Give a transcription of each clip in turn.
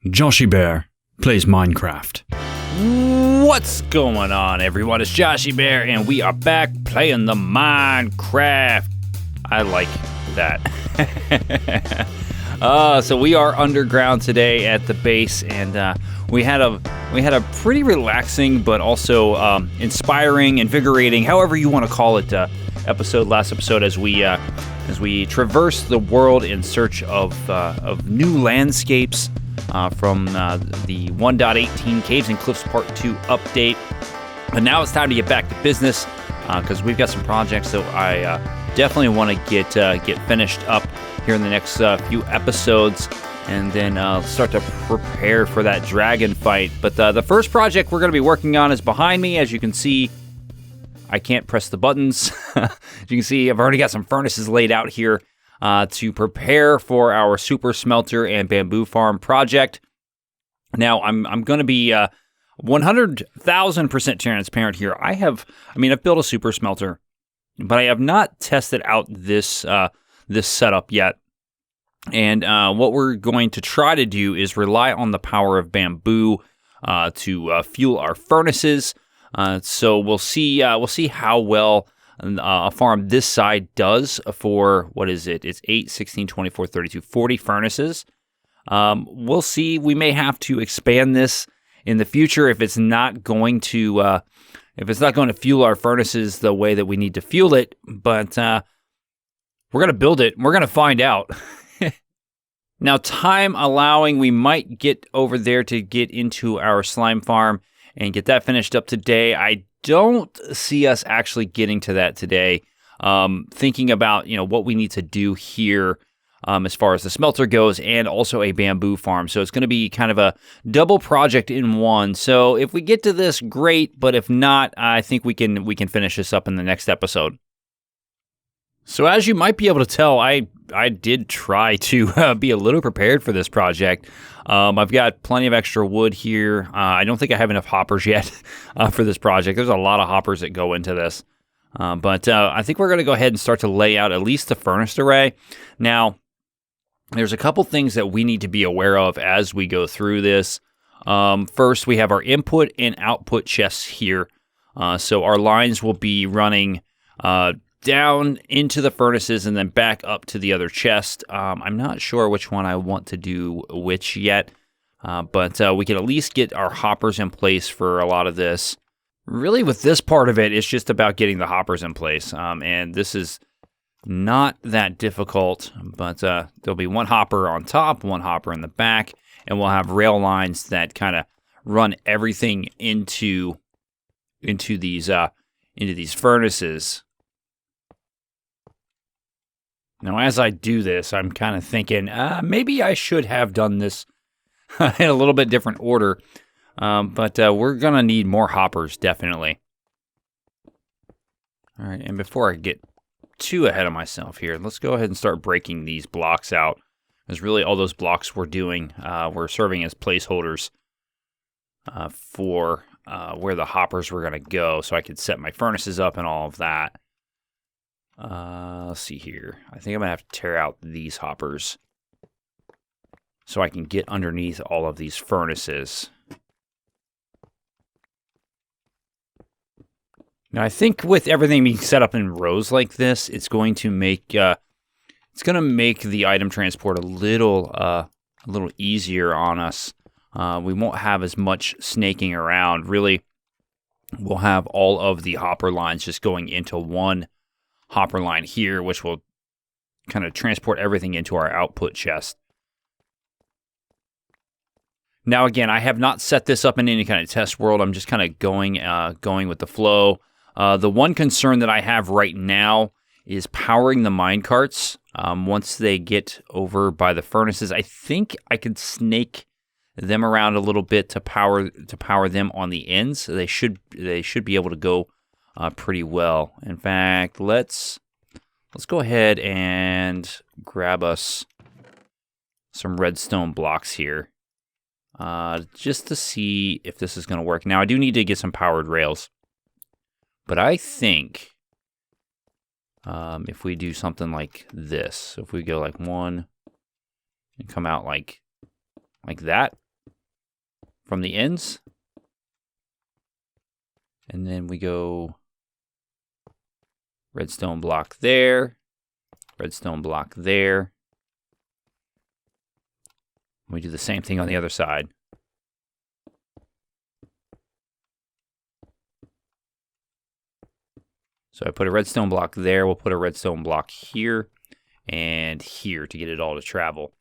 Joshiebear plays Minecraft. What's going on, everyone? It's Joshiebear, and we are back playing the Minecraft. I like that. So we are underground today at the base, and we had a pretty relaxing but also inspiring, invigorating, however you want to call it, last episode as we traverse the world in search of new landscapes. From the 1.18 Caves and Cliffs Part 2 update. But now it's time to get back to business because we've got some projects that I definitely want to get finished up here in the next few episodes, and then start to prepare for that dragon fight. But the first project we're going to be working on is behind me. As you can see, I can't press the buttons. As you can see, I've already got some furnaces laid out here to prepare for our super smelter and bamboo farm project. Now, I'm going to be 100,000% transparent here. I've built a super smelter, but I have not tested out this setup yet. And what we're going to try to do is rely on the power of bamboo to fuel our furnaces. So we'll see how well a farm this side does for, what is it? It's 8, 16, 24, 32, 40 furnaces. We'll see. We may have to expand this in the future if it's not going to fuel our furnaces the way that we need to fuel it. But we're going to build it. And we're going to find out. Now, time allowing, we might get over there to get into our slime farm and get that finished up today. I don't see us actually getting to that today. Thinking about what we need to do here as far as the smelter goes, and also a bamboo farm. So it's going to be kind of a double project in one. So if we get to this, great. But if not, I think we can finish this up in the next episode. So as you might be able to tell, I did try to be a little prepared for this project. I've got plenty of extra wood here. I don't think I have enough hoppers yet for this project. There's a lot of hoppers that go into this. But I think we're going to go ahead and start to lay out at least the furnace array. Now, there's a couple things that we need to be aware of as we go through this. First, we have our input and output chests here. So our lines will be running down into the furnaces and then back up to the other chest. I'm not sure which one I want to do which yet, but we can at least get our hoppers in place for a lot of this. Really, with this part of it, it's just about getting the hoppers in place, and this is not that difficult, but there'll be one hopper on top, one hopper in the back, and we'll have rail lines that kind of run everything into these furnaces. Now, as I do this, I'm kind of thinking, maybe I should have done this in a little bit different order, but we're going to need more hoppers, definitely. All right, and before I get too ahead of myself here, let's go ahead and start breaking these blocks out, because really all those blocks we're doing, we're serving as placeholders for where the hoppers were going to go, so I could set my furnaces up and all of that. Let's see here. I think I'm going to have to tear out these hoppers so I can get underneath all of these furnaces. Now, I think with everything being set up in rows like this, it's going to make the item transport a little easier on us. We won't have as much snaking around. Really, we'll have all of the hopper lines just going into one hopper line here, which will kind of transport everything into our output chest. Now, again, I have not set this up in any kind of test world. I'm just kind of going with the flow. The one concern that I have right now is powering the minecarts. Once they get over by the furnaces, I think I could snake them around a little bit to power them on the ends. So they should be able to go pretty well. In fact, let's go ahead and grab us some redstone blocks here, just to see if this is going to work. Now, I do need to get some powered rails, but I think if we do something like this, if we go like one and come out like that, from the ends. And then we go redstone block there, redstone block there. We do the same thing on the other side. So I put a redstone block there. We'll put a redstone block here and here to get it all to travel.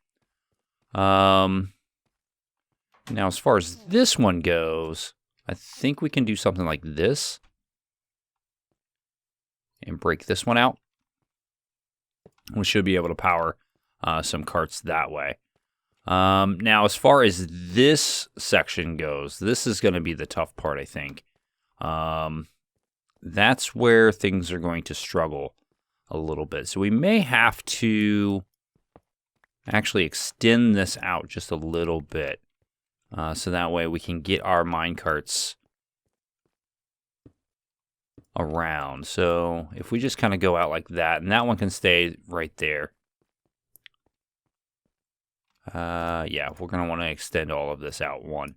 Now, as far as this one goes, I think we can do something like this and break this one out. We should be able to power some carts that way. Now, as far as this section goes, this is going to be the tough part, I think. That's where things are going to struggle a little bit. So we may have to actually extend this out just a little bit. So that way we can get our minecarts around. So if we just kind of go out like that, and that one can stay right there. Yeah, we're going to want to extend all of this out one.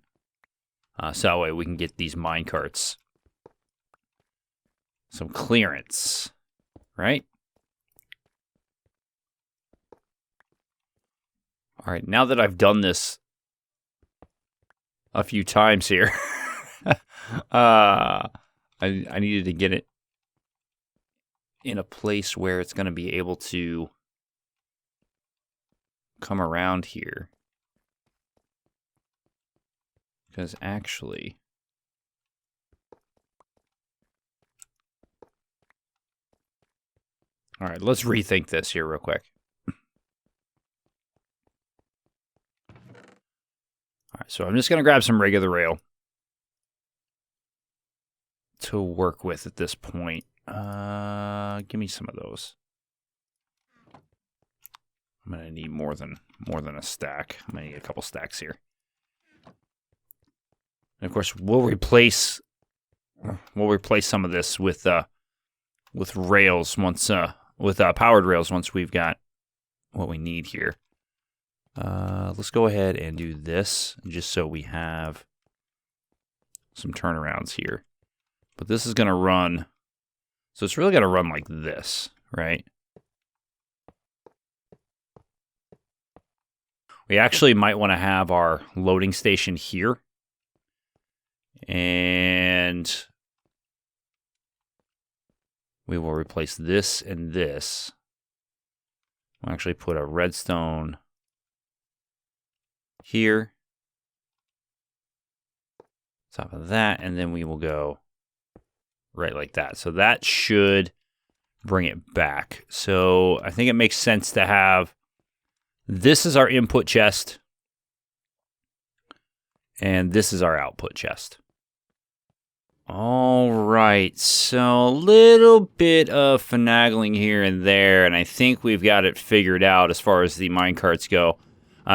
So that way we can get these minecarts some clearance, right? All right, now that I've done this a few times here, I needed to get it in a place where it's going to be able to come around here. Because actually, all right, let's rethink this here real quick. All right, so I'm just going to grab some regular rail to work with at this point. Give me some of those. I'm going to need more than a stack. I'm going to need a couple stacks here. And of course, we'll replace some of this with rails once with powered rails once we've got what we need here. Let's go ahead and do this just so we have some turnarounds here. But this is going to run, so it's really going to run like this, right? We actually might want to have our loading station here. And we will replace this and this. We'll actually put a redstone here. Top of that, and then we will go right like that. So that should bring it back. So I think it makes sense to have, this is our input chest, and this is our output chest. All right, so a little bit of finagling here and there, and I think we've got it figured out as far as the minecarts go,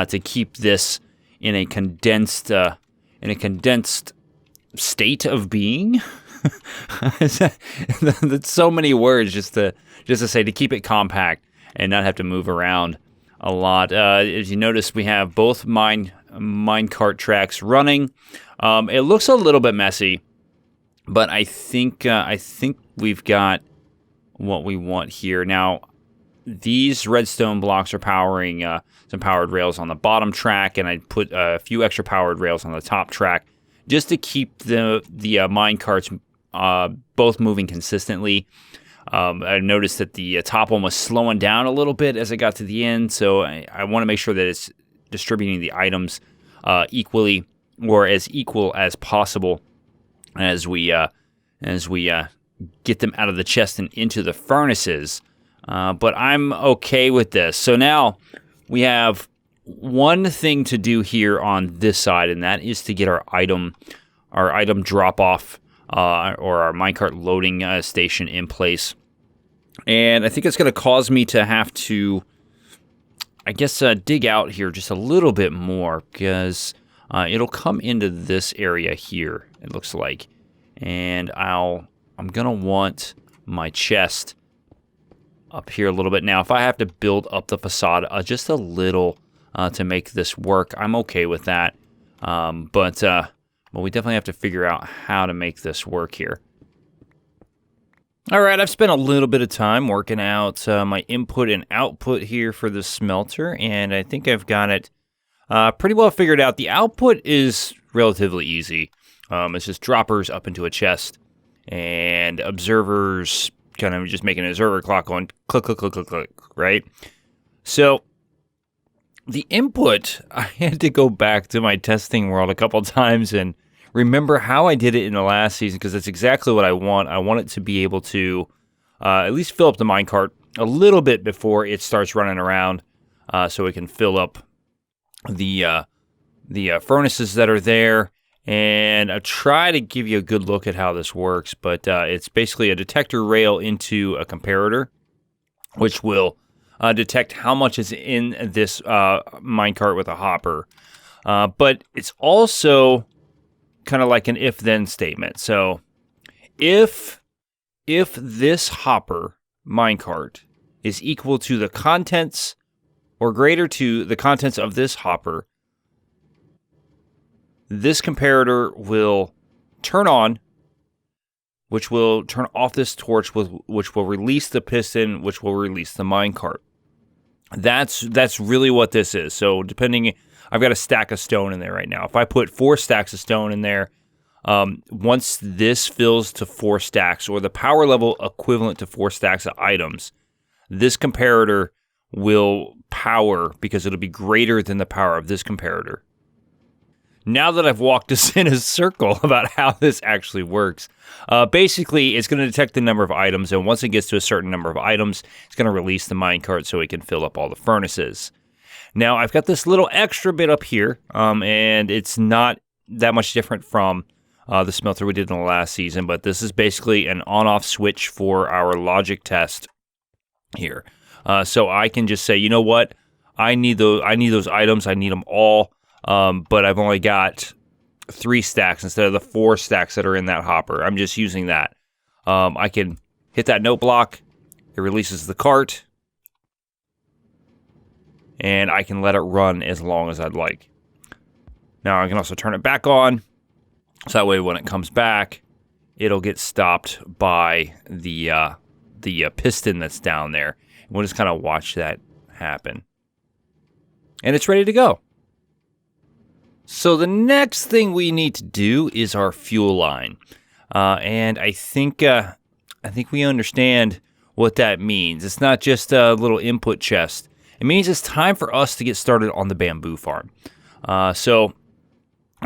to keep this in a condensed state of being. That's so many words just to say, to keep it compact and not have to move around a lot. As you notice, we have both minecart tracks running. It looks a little bit messy, but I think we've got what we want here. Now, these redstone blocks are powering some powered rails on the bottom track, and I put a few extra powered rails on the top track just to keep the minecarts both moving consistently. I noticed that the top one was slowing down a little bit as I got to the end, so I want to make sure that it's distributing the items equally, or as equal as possible as we get them out of the chest and into the furnaces. But I'm okay with this. So now we have one thing to do here on this side, and that is to get our item drop off or our minecart loading station in place. And I think it's going to cause me to have to, I guess, dig out here just a little bit more, because it'll come into this area here, it looks like. And I'm going to want my chest up here a little bit. Now, if I have to build up the facade just a little to make this work, I'm okay with that. But we definitely have to figure out how to make this work here. All right, I've spent a little bit of time working out my input and output here for the smelter, and I think I've got it pretty well figured out. The output is relatively easy. It's just droppers up into a chest, and observers kind of just making an observer clock going click, click, click, click, click, right? So the input, I had to go back to my testing world a couple times and remember how I did it in the last season, because that's exactly what I want. I want it to be able to at least fill up the minecart a little bit before it starts running around, so it can fill up the furnaces that are there. And I'll try to give you a good look at how this works, but it's basically a detector rail into a comparator, which will detect how much is in this minecart with a hopper. But it's also kind of like an if-then statement. So if this hopper minecart is equal to the contents or greater to the contents of this hopper, this comparator will turn on, which will turn off this torch, which will release the piston, which will release the minecart. That's really what this is. So depending, I've got a stack of stone in there right now. If I put 4 stacks of stone in there, once this fills to 4 stacks, or the power level equivalent to 4 stacks of items, this comparator will power because it'll be greater than the power of this comparator. Now that I've walked us in a circle about how this actually works, basically it's going to detect the number of items, and once it gets to a certain number of items, it's going to release the minecart so it can fill up all the furnaces. Now, I've got this little extra bit up here, and it's not that much different from the smelter we did in the last season, but this is basically an on-off switch for our logic test here. So I can just say, you know what, I need those items, I need them all. But I've only got 3 stacks instead of the 4 stacks that are in that hopper. I'm just using that. I can hit that note block. It releases the cart. And I can let it run as long as I'd like. Now I can also turn it back on. So that way when it comes back, it'll get stopped by the piston that's down there. And we'll just kind of watch that happen. And it's ready to go. So the next thing we need to do is our fuel line, and I think we understand what that means. It's not just a little input chest. It means it's time for us to get started on the bamboo farm. So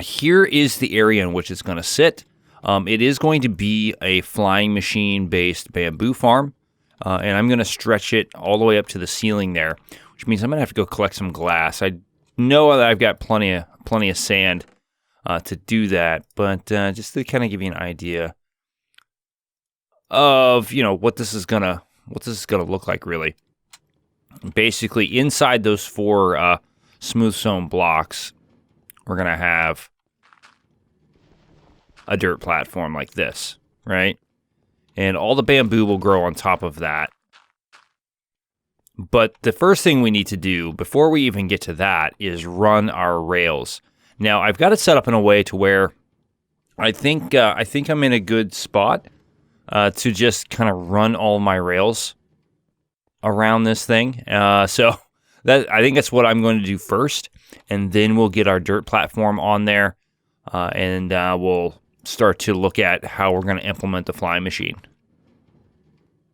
here is the area in which it's going to sit. It is going to be a flying machine-based bamboo farm, and I'm going to stretch it all the way up to the ceiling there, which means I'm going to have to go collect some glass. I know that I've got plenty of sand to do that, but just to kind of give you an idea of what this is gonna look like really. Basically, inside those 4 smooth stone blocks, we're gonna have a dirt platform like this, right? And all the bamboo will grow on top of that. But the first thing we need to do before we even get to that is run our rails. Now, I've got it set up in a way to where I think I'm in a good spot to just kind of run all my rails around this thing. So I think that's what I'm going to do first, and then we'll get our dirt platform on there, and we'll start to look at how we're going to implement the flying machine.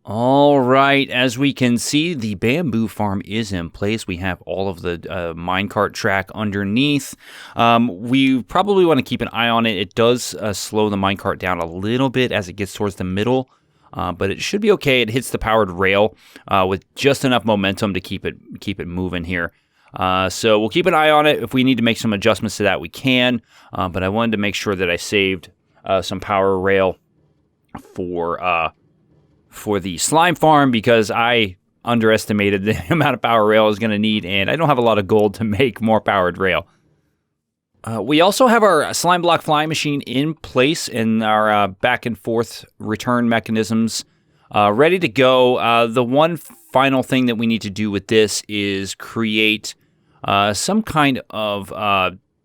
All right, as we can see, the bamboo farm is in place. We have all of the minecart track underneath. We probably want to keep an eye on it. It does slow the minecart down a little bit as it gets towards the middle, but it should be okay. It hits the powered rail with just enough momentum to keep it moving here. So we'll keep an eye on it. If we need to make some adjustments to that, we can. But I wanted to make sure that I saved some power rail for the slime farm, because I underestimated the amount of power rail I was going to need, and I don't have a lot of gold to make more powered rail. We also have our slime block flying machine in place and our back and forth return mechanisms ready to go. The one final thing that we need to do with this is create some kind of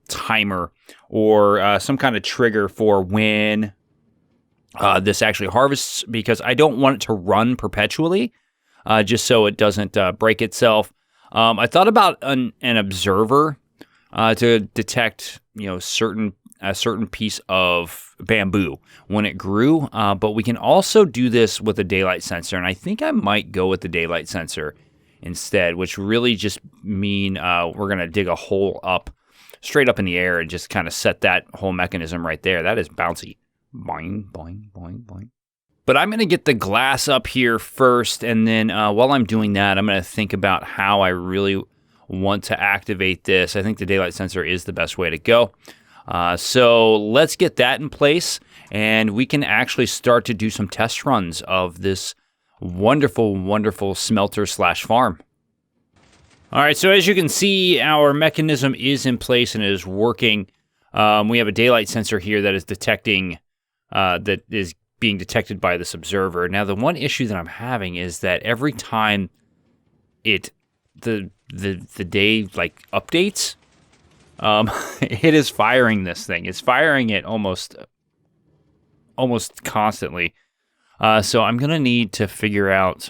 timer or some kind of trigger for when this actually harvests, because I don't want it to run perpetually, just so it doesn't break itself. I thought about an observer to detect, a certain piece of bamboo when it grew, but we can also do this with a daylight sensor, and I think I might go with the daylight sensor instead, which really just mean we're going to dig a hole up, straight up in the air, and just kind of set that whole mechanism right there. That is bouncy. Boing, boing, boing, boing. But I'm going to get the glass up here first, and then while I'm doing that, I'm going to think about how I really want to activate this. I think the daylight sensor is the best way to go. So let's get that in place, and we can actually start to do some test runs of this wonderful, wonderful smelter / farm. All right, so as you can see, our mechanism is in place and is working. We have a daylight sensor here that is detecting, that is being detected by this observer. Now, the one issue that I'm having is that every time the day like updates, it is firing this thing. It's firing it almost constantly. So I'm gonna need to figure out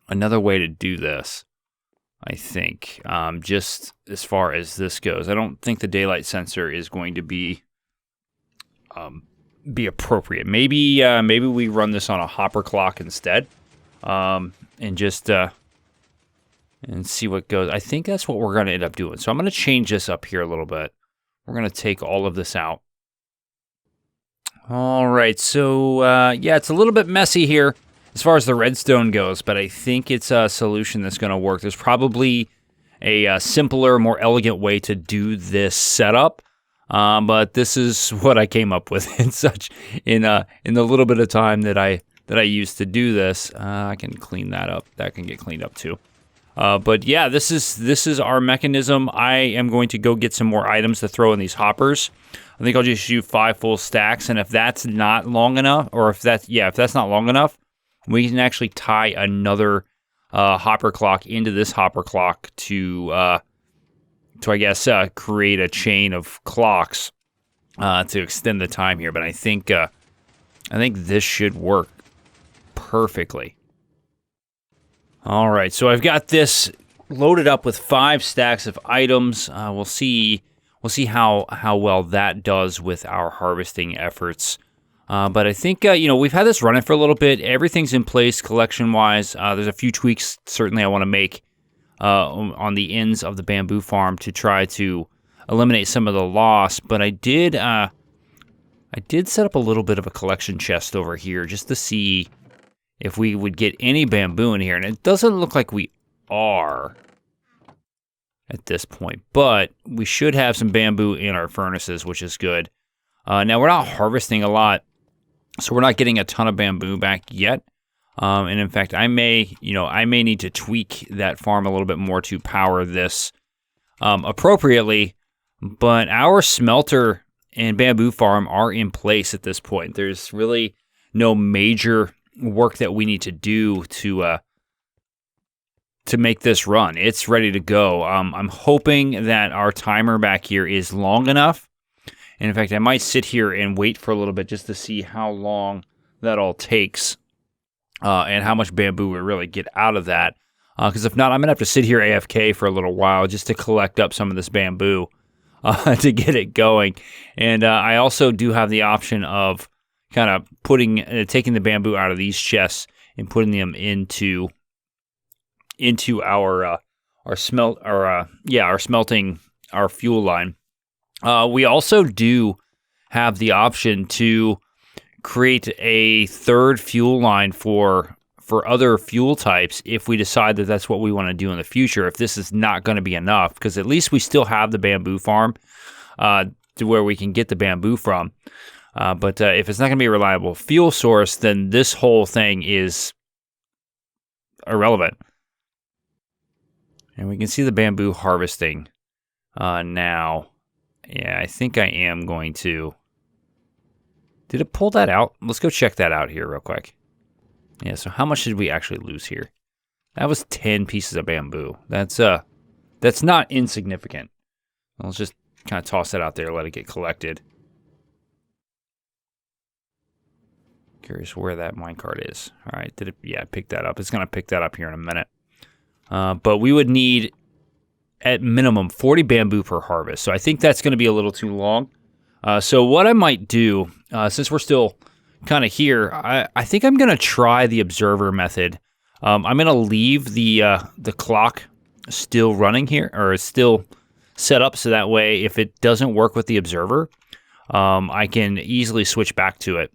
another way to do this, I think, just as far as this goes. I don't think the daylight sensor is going to be appropriate. Maybe we run this on a hopper clock instead, and just and see what goes. I think that's what we're going to end up doing. So I'm going to change this up here a little bit. We're going to take all of this out. All right, so yeah, it's a little bit messy here as far as the redstone goes, but I think it's a solution that's going to work. There's probably a simpler, more elegant way to do this setup, but this is what I came up with in the little bit of time that I used to do this. I can clean that up. That can get cleaned up too. But yeah, this is our mechanism. I am going to go get some more items to throw in these hoppers. I think I'll just do 5 full stacks, and if that's not long enough, or if that's not long enough, we can actually tie another hopper clock into this hopper clock to I guess create a chain of clocks to extend the time here. But I think this should work perfectly. All right, so I've got this loaded up with 5 stacks of items. We'll see how well that does with our harvesting efforts. But I think we've had this running for a little bit. Everything's in place collection-wise. There's a few tweaks certainly I want to make on the ends of the bamboo farm to try to eliminate some of the loss. But I did set up a little bit of a collection chest over here just to see if we would get any bamboo in here, and it doesn't look like we are at this point, but we should have some bamboo in our furnaces, which is good. Now, we're not harvesting a lot, so we're not getting a ton of bamboo back yet, and in fact, I may need to tweak that farm a little bit more to power this appropriately, but our smelter and bamboo farm are in place at this point. There's really no major work that we need to do to make this run. It's ready to go. I'm hoping that our timer back here is long enough. And in fact, I might sit here and wait for a little bit just to see how long that all takes and how much bamboo we really get out of that. Because if not, I'm going to have to sit here AFK for a little while just to collect up some of this bamboo to get it going. And I also do have the option of kind of taking the bamboo out of these chests and putting them into our smelting, our fuel line. We also do have the option to create a third fuel line for other fuel types if we decide that that's what we want to do in the future, if this is not going to be enough, because at least we still have the bamboo farm to where we can get the bamboo from. But if it's not going to be a reliable fuel source, then this whole thing is irrelevant. And we can see the bamboo harvesting now. Yeah, I think I am going to... Did it pull that out? Let's go check that out here real quick. Yeah, so how much did we actually lose here? That was 10 pieces of bamboo. That's not insignificant. Let's just kind of toss that out there, let it get collected. Curious where that minecart is. All right, did it? Yeah, pick that up. It's going to pick that up here in a minute. But we would need, at minimum, 40 bamboo per harvest. So I think that's going to be a little too long. So what I might do, since we're still kind of here, I think I'm going to try the observer method. I'm going to leave the clock still running here, or still set up, so that way if it doesn't work with the observer, I can easily switch back to it.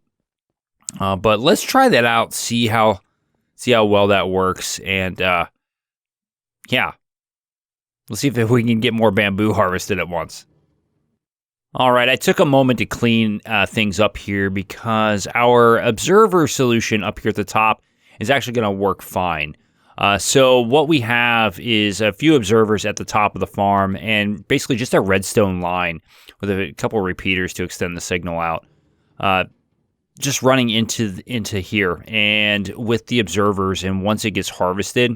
But let's try that out, see how well that works, and yeah, let's see if we can get more bamboo harvested at once. All right, I took a moment to clean things up here because our observer solution up here at the top is actually going to work fine. So what we have is a few observers at the top of the farm and basically just a redstone line with a couple repeaters to extend the signal out. Just running into here, and with the observers, and once it gets harvested,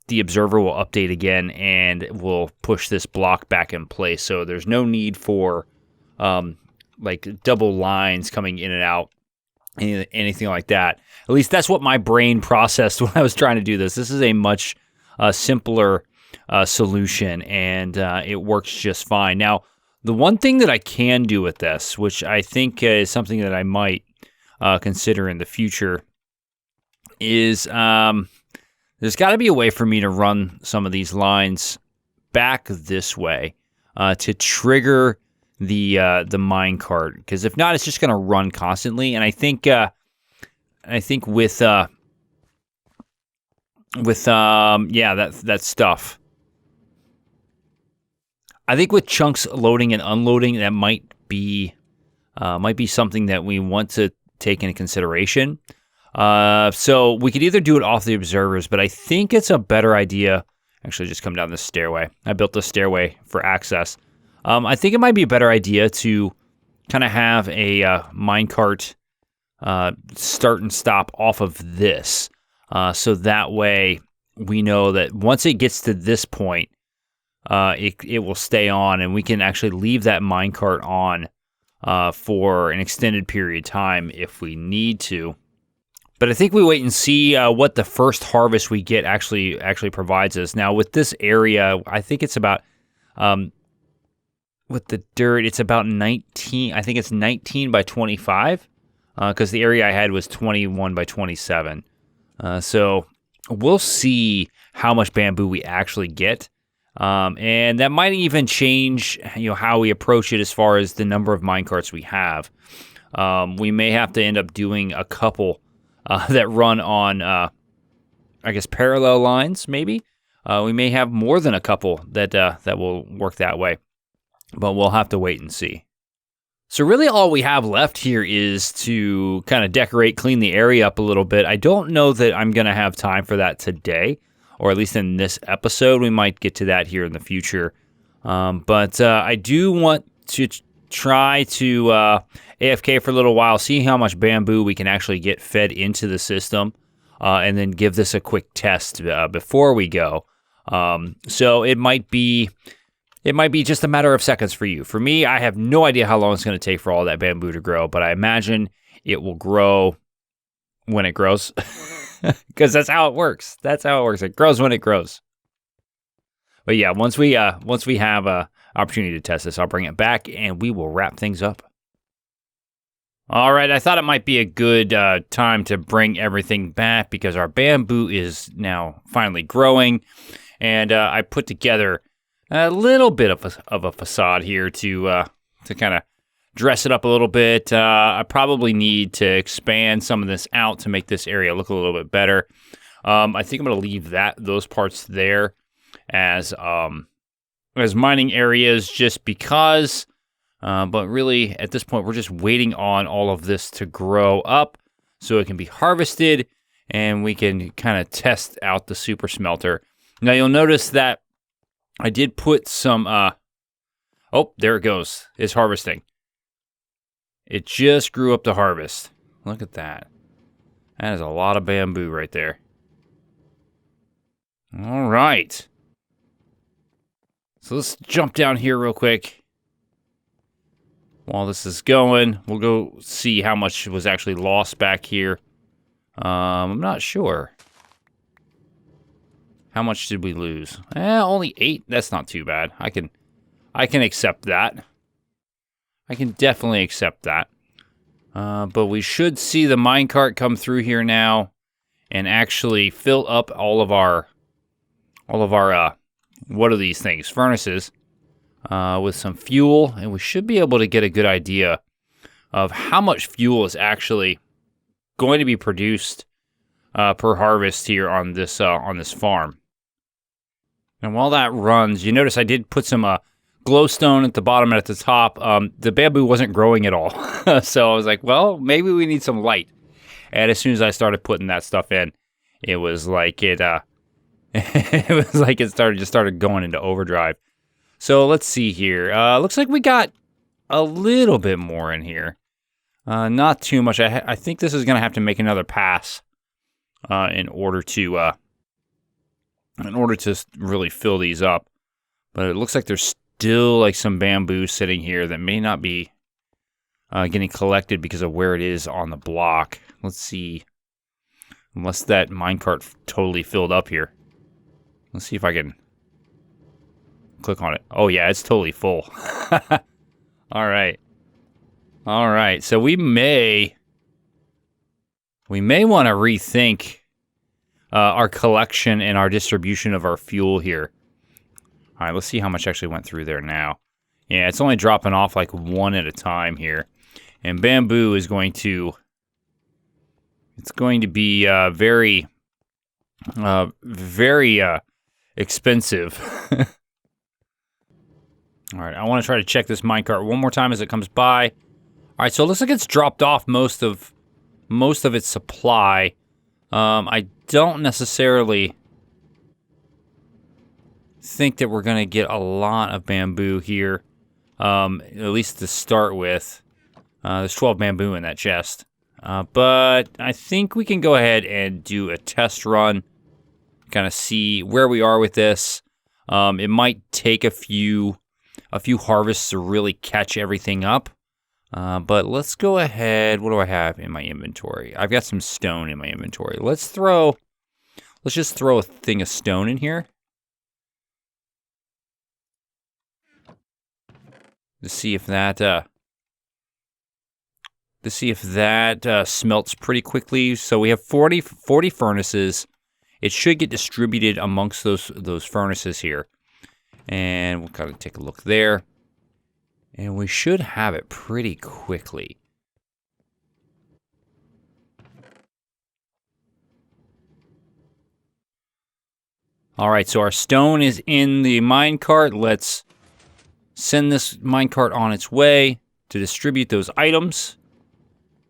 the observer will update again and will push this block back in place. So there's no need for like double lines coming in and out, anything like that. At least that's what my brain processed when I was trying to do this. This is a much simpler solution, and it works just fine. Now, the one thing that I can do with this, which I think is something that I might consider in the future, is there's got to be a way for me to run some of these lines back this way to trigger the minecart. Because if not, it's just going to run constantly. And I think with that stuff. I think with chunks loading and unloading, that might be something that we want to take into consideration. So we could either do it off the observers, but I think it's a better idea. Actually, just come down this stairway. I built this stairway for access. I think it might be a better idea to kind of have a minecart start and stop off of this, so that way we know that once it gets to this point, it will stay on, and we can actually leave that minecart on for an extended period of time if we need to. But I think we wait and see what the first harvest we get actually provides us. Now, with this area, I think it's about, with the dirt, it's about 19. I think it's 19 by 25, because the area I had was 21 by 27. So we'll see how much bamboo we actually get. And that might even change, how we approach it as far as the number of minecarts we have. We may have to end up doing a couple that run on, parallel lines, maybe. We may have more than a couple that will work that way, but we'll have to wait and see. So really all we have left here is to kind of decorate, clean the area up a little bit. I don't know that I'm going to have time for that today, or at least in this episode. We might get to that here in the future. But I do want to try to AFK for a little while, see how much bamboo we can actually get fed into the system, and then give this a quick test before we go. So it might be just a matter of seconds for you. For me, I have no idea how long it's going to take for all that bamboo to grow, but I imagine it will grow when it grows. Because that's how it works. It grows when it grows. But yeah, once we have an opportunity to test this, I'll bring it back and we will wrap things up. All right, I thought it might be a good time to bring everything back because our bamboo is now finally growing, and I put together a little bit of a facade here to kind of dress it up a little bit. I probably need to expand some of this out to make this area look a little bit better. I think I'm going to leave those parts there as mining areas just because. But really, at this point, we're just waiting on all of this to grow up so it can be harvested and we can kind of test out the super smelter. Now, you'll notice that I did put some... oh, there it goes. It's harvesting. It just grew up to harvest. Look at that. That is a lot of bamboo right there. All right. So let's jump down here real quick. While this is going, we'll go see how much was actually lost back here. I'm not sure. How much did we lose? Only 8. That's not too bad. I can accept that. I can definitely accept that. But we should see the minecart come through here now and actually fill up all of our what are these things? Furnaces. With some fuel, and we should be able to get a good idea of how much fuel is actually going to be produced per harvest here on this farm. And while that runs, you notice I did put some glowstone at the bottom and at the top. The bamboo wasn't growing at all, so I was like, well, maybe we need some light. And as soon as I started putting that stuff in, it was like it started going into overdrive. So let's see here. Looks like we got a little bit more in here. Not too much. I think this is going to have to make another pass in order to really fill these up. But it looks like there's still like some bamboo sitting here that may not be getting collected because of where it is on the block. Let's see. Unless that minecart totally filled up here. Let's see if I can click on it. Oh yeah, it's totally full. All right. So we may want to rethink our collection and our distribution of our fuel here. All right, let's see how much actually went through there now. Yeah, it's only dropping off like one at a time here. And bamboo is going to be very expensive. All right, I want to try to check this minecart one more time as it comes by. All right, so it looks like it's dropped off most of its supply. I don't necessarily think that we're going to get a lot of bamboo here, at least to start with. There's 12 bamboo in that chest. But I think we can go ahead and do a test run, kind of see where we are with this. It might take a few harvests to really catch everything up. But let's go ahead. What do I have in my inventory? I've got some stone in my inventory. Let's just throw a thing of stone in here. To see if that smelts pretty quickly. So we have 40 furnaces. It should get distributed amongst those furnaces here. And we'll kind of take a look there. And we should have it pretty quickly. All right, so our stone is in the minecart. Let's send this minecart on its way to distribute those items.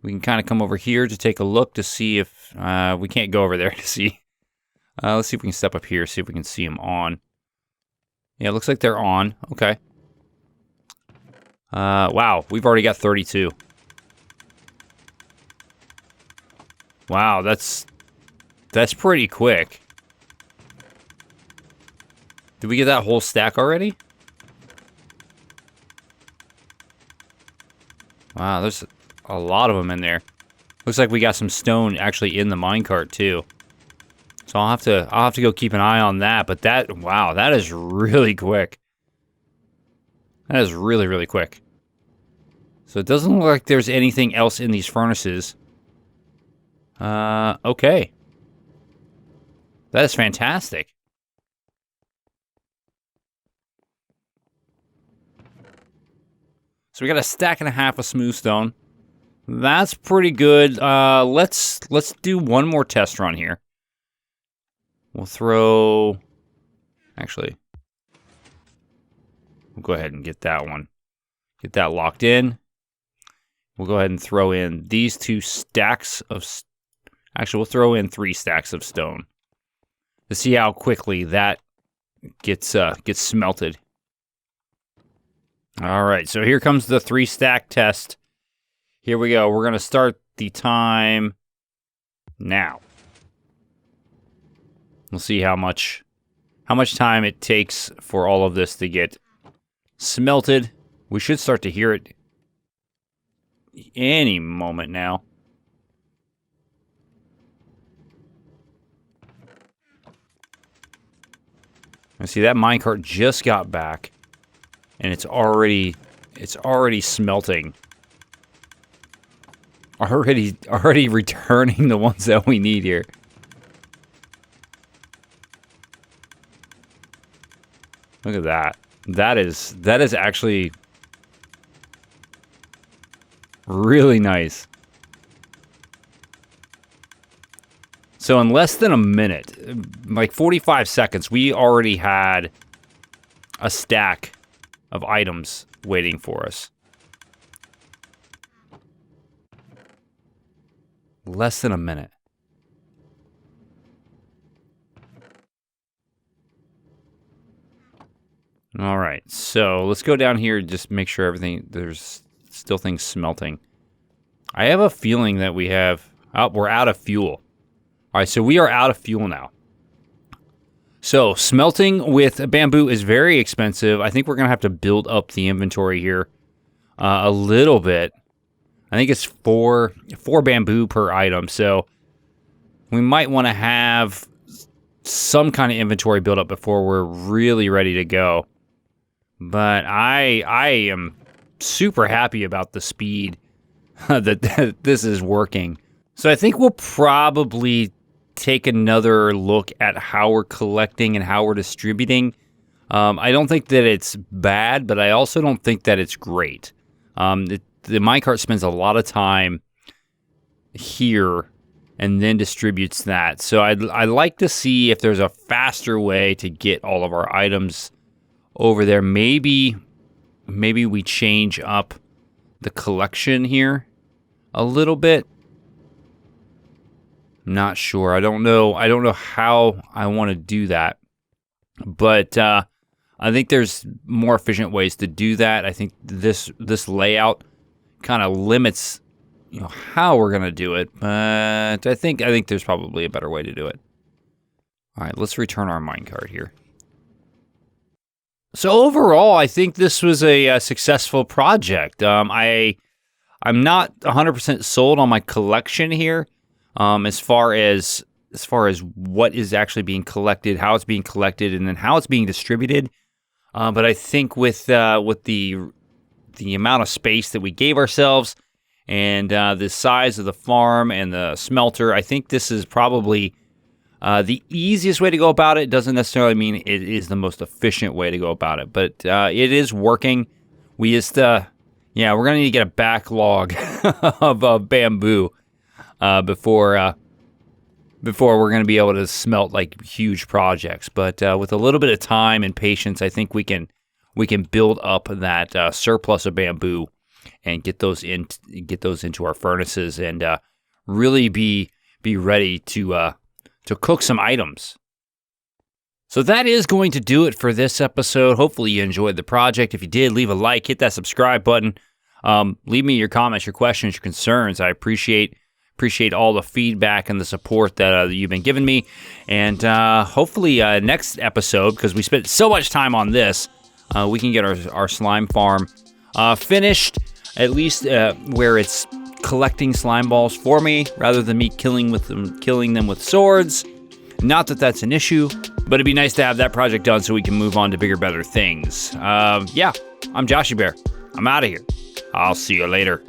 We can kind of come over here to take a look to see if we can't go over there to see. Let's see if we can step up here, see if we can see them on. Yeah, it looks like they're on. Okay. Wow, we've already got 32. Wow, that's pretty quick. Did we get that whole stack already? Wow, there's a lot of them in there. Looks like we got some stone actually in the minecart too. So I'll have to go keep an eye on that. But wow, that is really quick. That is really, really quick. So it doesn't look like there's anything else in these furnaces. Okay. That is fantastic. So we got a stack and a half of smooth stone. That's pretty good. Let's do one more test run here. We'll throw... Actually, we'll go ahead and get that one. Get that locked in. We'll go ahead and throw in these 2 stacks of... Actually, we'll throw in 3 stacks of stone to see how quickly that gets smelted. All right, so here comes the 3-stack test. Here we go. We're going to start the time now. We'll see how much how much time it takes for all of this to get smelted. We should start to hear it any moment now. I see that minecart just got back, and it's already smelting. Already returning the ones that we need here. Look at that. That is actually really nice. So in less than a minute, like 45 seconds, we already had a stack of items waiting for us. Less than a minute. All right, so let's go down here and just make sure there's still things smelting. I have a feeling that we're out of fuel. All right, so we are out of fuel now. So smelting with bamboo is very expensive. I think we're gonna have to build up the inventory here a little bit. I think it's four bamboo per item, so we might want to have some kind of inventory built up before we're really ready to go. But I am super happy about the speed that this is working. So I think we'll probably take another look at how we're collecting and how we're distributing. I don't think that it's bad, but I also don't think that it's great. The minecart spends a lot of time here and then distributes that. So I'd like to see if there's a faster way to get all of our items over there. Maybe we change up the collection here a little bit. I'm not sure. I don't know how I want to do that. But I think there's more efficient ways to do that. I think this layout kind of limits, how we're gonna do it. But I think there's probably a better way to do it. All right, let's return our minecart here. So overall, I think this was a successful project. I'm not 100% sold on my collection here, as far as what is actually being collected, how it's being collected, and then how it's being distributed. But I think with the amount of space that we gave ourselves and the size of the farm and the smelter, I think this is probably the easiest way to go about it. Doesn't necessarily mean it is the most efficient way to go about it, but it is working. We're going to need to get a backlog of bamboo before we're going to be able to smelt like huge projects. But with a little bit of time and patience, I think we can build up that surplus of bamboo and get those into our furnaces and really be ready to cook some items. So that is going to do it for this episode. Hopefully you enjoyed the project. If you did, leave a like, hit that subscribe button. Leave me your comments, your questions, your concerns. I appreciate all the feedback and the support that you've been giving me. And hopefully next episode, because we spent so much time on this, we can get our slime farm finished, at least where it's collecting slime balls for me rather than me killing them with swords. Not that that's an issue, but it'd be nice to have that project done so we can move on to bigger, better things. I'm Joshiebear. I'm out of here. I'll see you later.